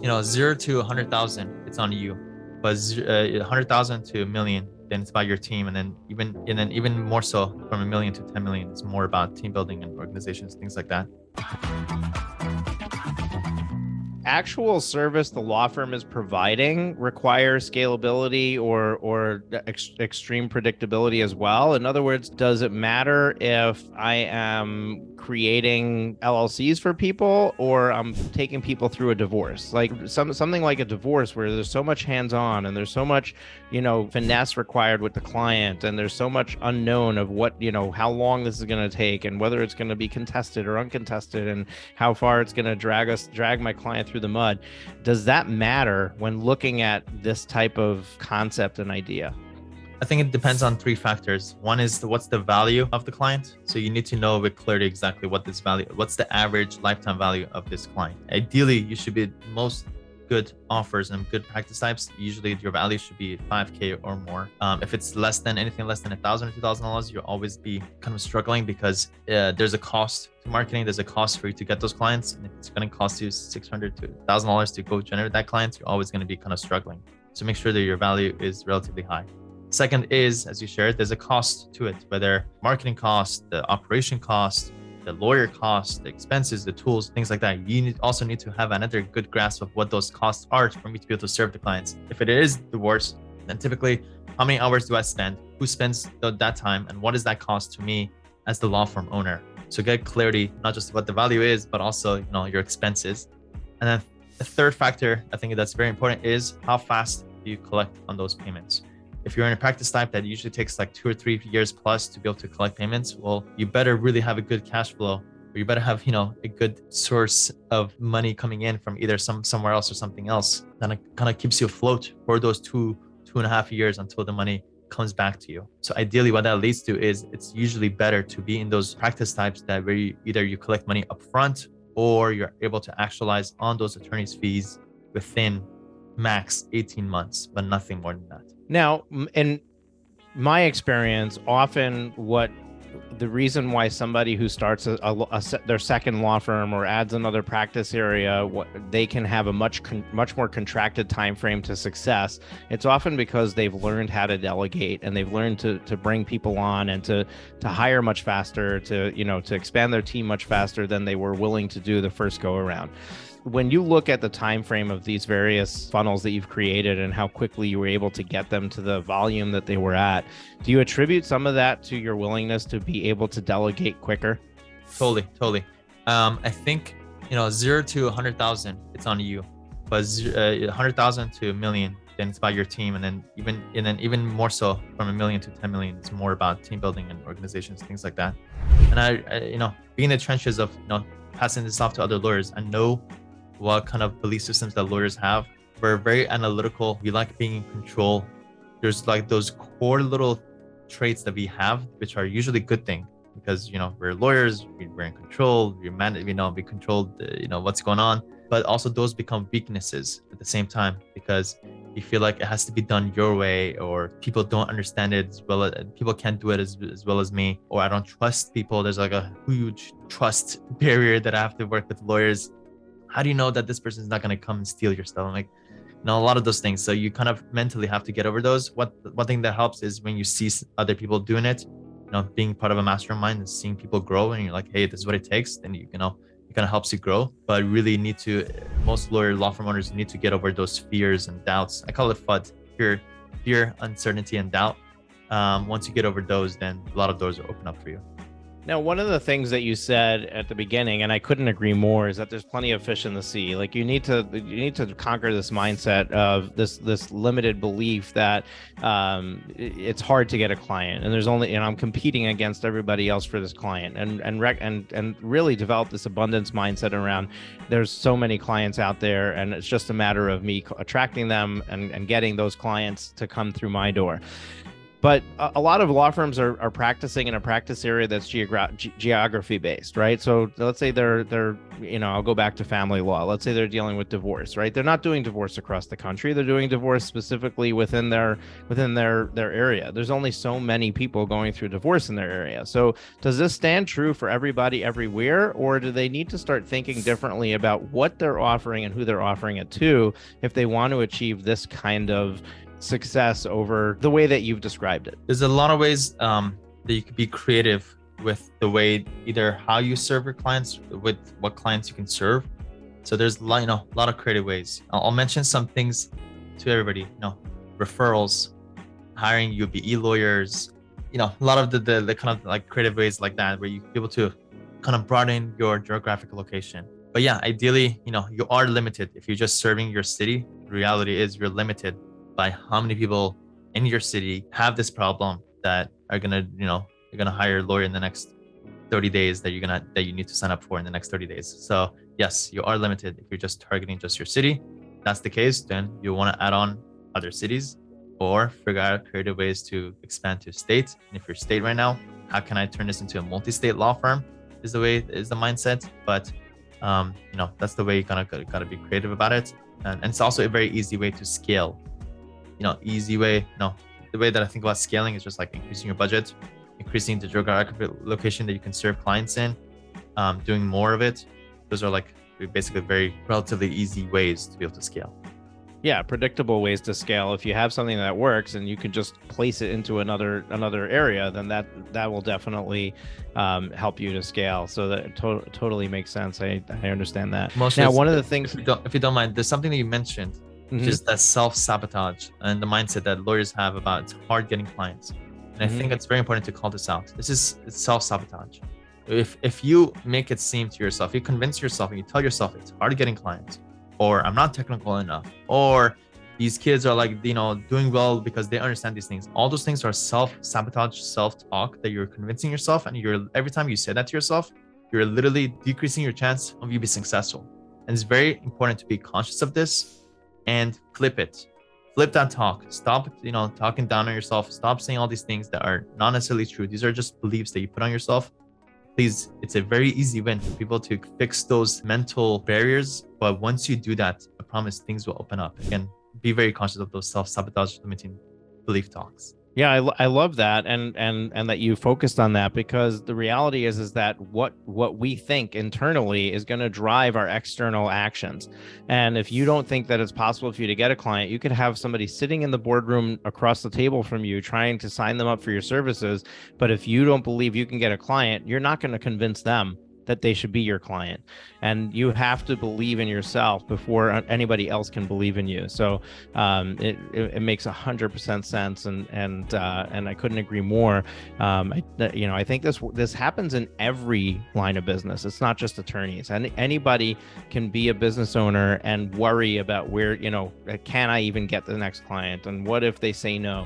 0 to 100,000, it's on you. But 100,000 to a million, then it's about your team. And then even more so from a million to 10 million, it's more about team building and organizations, things like that. Actual service the law firm is providing requires scalability or extreme predictability as well. In other words, does it matter if I am creating LLCs for people or I'm taking people through a divorce? Like something like a divorce where there's so much hands-on and there's so much, finesse required with the client, and there's so much unknown of what, how long this is going to take and whether it's going to be contested or uncontested and how far it's going to drag my client through the mud. Does that matter when looking at this type of concept and idea? I think it depends on three factors. One is what's the value of the client. So you need to know with clarity exactly what's the average lifetime value of this client. Ideally, you should be most good offers and good practice types. Usually your value should be 5K or more. If it's anything less than $1,000 or $2,000, you'll always be kind of struggling because there's a cost to marketing. There's a cost for you to get those clients. And if it's going to cost you $600 to $1,000 to go generate that client, you're always going to be kind of struggling. So make sure that your value is relatively high. Second is, as you shared, there's a cost to it, whether marketing cost, the operation cost, the lawyer costs, the expenses, the tools, things like that. You also need to have another good grasp of what those costs are for me to be able to serve the clients. If it is divorce, then typically how many hours do I spend? Who spends that time? And what does that cost to me as the law firm owner? So get clarity, not just what the value is, but also your expenses. And then the third factor, I think that's very important, is how fast do you collect on those payments? If you're in a practice type that usually takes like 2 or 3 years plus to be able to collect payments, well, you better really have a good cash flow, or you better have, a good source of money coming in from either somewhere else or something else that kind of keeps you afloat for those 2.5 years until the money comes back to you. So ideally what that leads to is it's usually better to be in those practice types that where you collect money upfront or you're able to actualize on those attorney's fees within max 18 months, but nothing more than that. Now, in my experience, often the reason why somebody who starts their second law firm or adds another practice area, they can have a much more contracted time frame to success. It's often because they've learned how to delegate and they've learned to bring people on and to hire much faster, to expand their team much faster than they were willing to do the first go around. When you look at the time frame of these various funnels that you've created and how quickly you were able to get them to the volume that they were at, do you attribute some of that to your willingness to be able to delegate quicker? Totally. I think 0 to 100,000, it's on you, but 100,000 to a million, then it's about your team. And then even more so from a million to 10 million, it's more about team building and organizations, things like that. And I being in the trenches of passing this off to other lawyers, I know what kind of belief systems that lawyers have. We're very analytical. We like being in control. There's like those core little traits that we have, which are usually a good thing because, we're lawyers, we're in control, we control, what's going on. But also those become weaknesses at the same time because you feel like it has to be done your way, or people don't understand it as well, people can't do it as well as me, or I don't trust people. There's like a huge trust barrier that I have to work with lawyers. How do you know that this person is not going to come and steal your stuff? I'm like, a lot of those things. So you kind of mentally have to get over those. One thing that helps is when you see other people doing it, being part of a mastermind and seeing people grow, and you're like, hey, this is what it takes. Then it kind of helps you grow. But really most law firm owners need to get over those fears and doubts. I call it FUD, fear, uncertainty, and doubt. Once you get over those, then a lot of doors will open up for you. Now, one of the things that you said at the beginning, and I couldn't agree more, is that there's plenty of fish in the sea. Like you need to conquer this mindset of this limited belief that it's hard to get a client, and I'm competing against everybody else for this client, and really develop this abundance mindset around there's so many clients out there, and it's just a matter of me attracting them and getting those clients to come through my door. But a lot of law firms are practicing in a practice area that's geography based, right? So let's say they're I'll go back to family law. Let's say they're dealing with divorce, right? They're not doing divorce across the country. They're doing divorce specifically within their area. There's only so many people going through divorce in their area. So does this stand true for everybody everywhere, or do they need to start thinking differently about what they're offering and who they're offering it to if they want to achieve this kind of success over the way that you've described it? There's a lot of ways that you could be creative with the way, either how you serve your clients, with what clients you can serve. So there's a lot of creative ways. I'll mention some things to everybody. Referrals, hiring UBE lawyers, a lot of the kind of like creative ways like that, where you be able to kind of broaden your geographic location. But yeah, ideally, you are limited if you're just serving your city. The reality is you're limited by how many people in your city have this problem that are gonna, you're gonna hire a lawyer in the next 30 days that you need to sign up for in the next 30 days. So yes, you are limited if you're just targeting just your city. If that's the case, then you want to add on other cities or figure out creative ways to expand to state. And if you're state right now, how can I turn this into a multi-state law firm is the mindset. But that's the way you gotta be creative about it. And it's also a very easy way to scale. The way that I think about scaling is just like increasing your budget, increasing the geographic location that you can serve clients in, doing more of it. Those are like basically very relatively easy ways to be able to scale. Yeah, predictable ways to scale. If you have something that works and you can just place it into another area, then that will definitely help you to scale. So that totally makes sense. I understand that. Now, one of the things, if you don't mind, there's something that you mentioned, which is that self-sabotage and the mindset that lawyers have about it's hard getting clients. And I think it's very important to call this out. It's self-sabotage. If you make it seem to yourself, you convince yourself and you tell yourself it's hard getting clients, or I'm not technical enough, or these kids are like, doing well because they understand these things. All those things are self-sabotage, self-talk that you're convincing yourself. And every time you say that to yourself, you're literally decreasing your chance of you being successful. And it's very important to be conscious of this and flip it. Flip that talk. Stop, talking down on yourself. Stop saying all these things that are not necessarily true. These are just beliefs that you put on yourself. Please, it's a very easy win for people to fix those mental barriers. But once you do that, I promise things will open up. Again, be very conscious of those self-sabotage limiting belief talks. Yeah, I love that, and that you focused on that, because the reality is that what we think internally is going to drive our external actions. And if you don't think that it's possible for you to get a client, you could have somebody sitting in the boardroom across the table from you trying to sign them up for your services. But if you don't believe you can get a client, you're not going to convince them that they should be your client. And you have to believe in yourself before anybody else can believe in you. So it makes 100% sense, and I couldn't agree more. I think this happens in every line of business. It's not just attorneys. And anybody can be a business owner and worry about where, can I even get the next client, and what if they say no?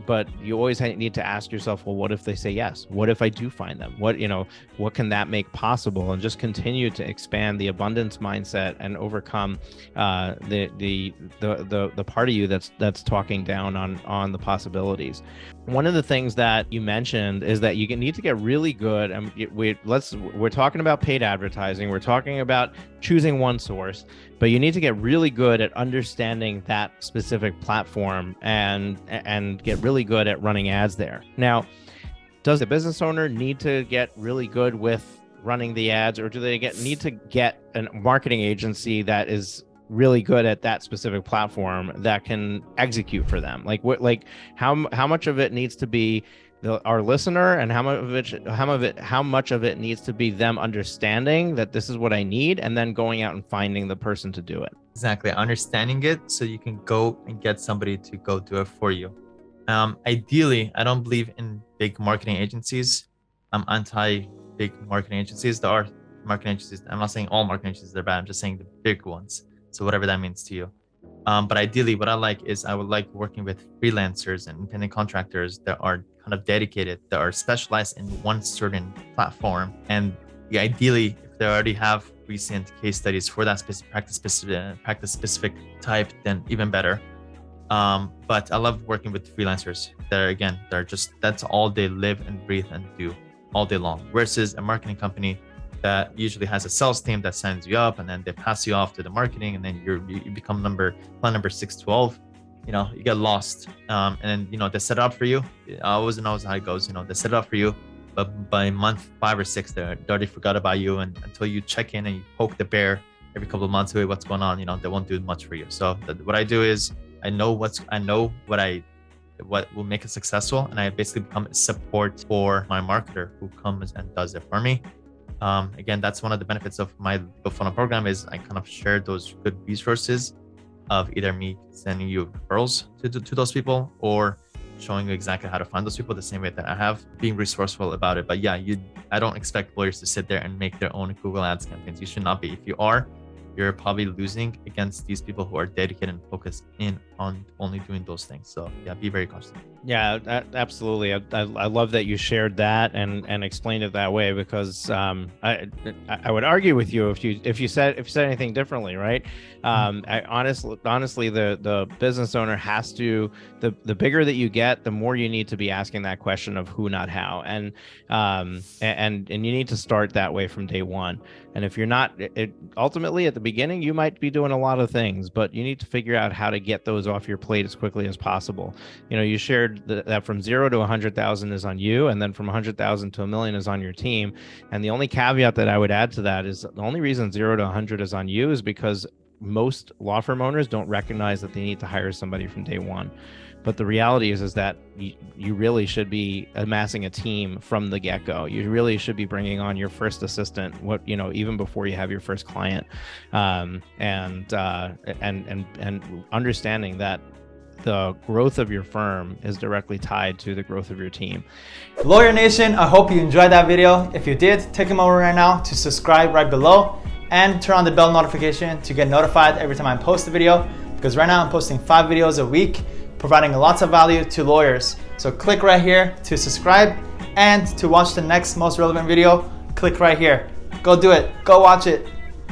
But you always need to ask yourself, well, what if they say yes? What if I do find them? What can that make possible? And just continue to expand the abundance mindset and overcome the part of you that's talking down on the possibilities. One of the things that you mentioned is that you need to get really good. And we're talking about paid advertising. We're talking about choosing one source, but you need to get really good at understanding that specific platform and get really good at running ads there. Now, does the business owner need to get really good with running the ads, or do they need to get a marketing agency that is really good at that specific platform that can execute for them? How much of it needs to be our listener, and how much of it needs to be them understanding that this is what I need, and then going out and finding the person to do it? Exactly, understanding it so you can go and get somebody to go do it for you. Ideally, I don't believe in big marketing agencies. I'm anti big marketing agencies. There are marketing agencies. I'm not saying all marketing agencies are bad. I'm just saying the big ones. So whatever that means to you. But ideally, what I like is I would like working with freelancers and independent contractors that are kind of dedicated, that are specialized in one certain platform. And ideally, if they already have recent case studies for that practice specific type, then even better. But I love working with freelancers. That's all they live and breathe and do all day long. Versus a marketing company that usually has a sales team that signs you up, and then they pass you off to the marketing, and then you become plan number 612. You get lost, and then they set it up for you. I always know how it goes. They set it up for you, but by month 5 or 6, they already forgot about you, and until you check in and you poke the bear every couple of months, hey, what's going on? They won't do much for you. So what I do is I know what will make it successful, and I basically become a support for my marketer who comes and does it for me. Again, that's one of the benefits of my funnel program is I kind of share those good resources of either me sending you referrals to those people or showing you exactly how to find those people the same way that I have, being resourceful about it. But yeah, I don't expect lawyers to sit there and make their own Google Ads campaigns. You should not be. If you are, you're probably losing against these people who are dedicated and focused in on only doing those things. So yeah, be very cautious. Yeah, absolutely. I love that you shared that and explained it that way, because I would argue with you if you said anything differently, right? Honestly, the business owner has to, the bigger that you get, the more you need to be asking that question of who, not how, and you need to start that way from day one. And if you're not, ultimately at the beginning, you might be doing a lot of things, but you need to figure out how to get those off your plate as quickly as possible. You shared that from 0 to 100,000 is on you, and then from 100,000 to $1 million is on your team. And the only caveat that I would add to that is the only reason 0 to 100 is on you is because most law firm owners don't recognize that they need to hire somebody from day one. But the reality is that you really should be amassing a team from the get-go. You really should be bringing on your first assistant, even before you have your first client, and understanding that the growth of your firm is directly tied to the growth of your team. Lawyer Nation, I hope you enjoyed that video. If you did, take a moment right now to subscribe right below and turn on the bell notification to get notified every time I post a video, because right now I'm posting 5 videos a week, providing lots of value to lawyers. So click right here to subscribe, and to watch the next most relevant video, click right here. Go do it. Go watch it.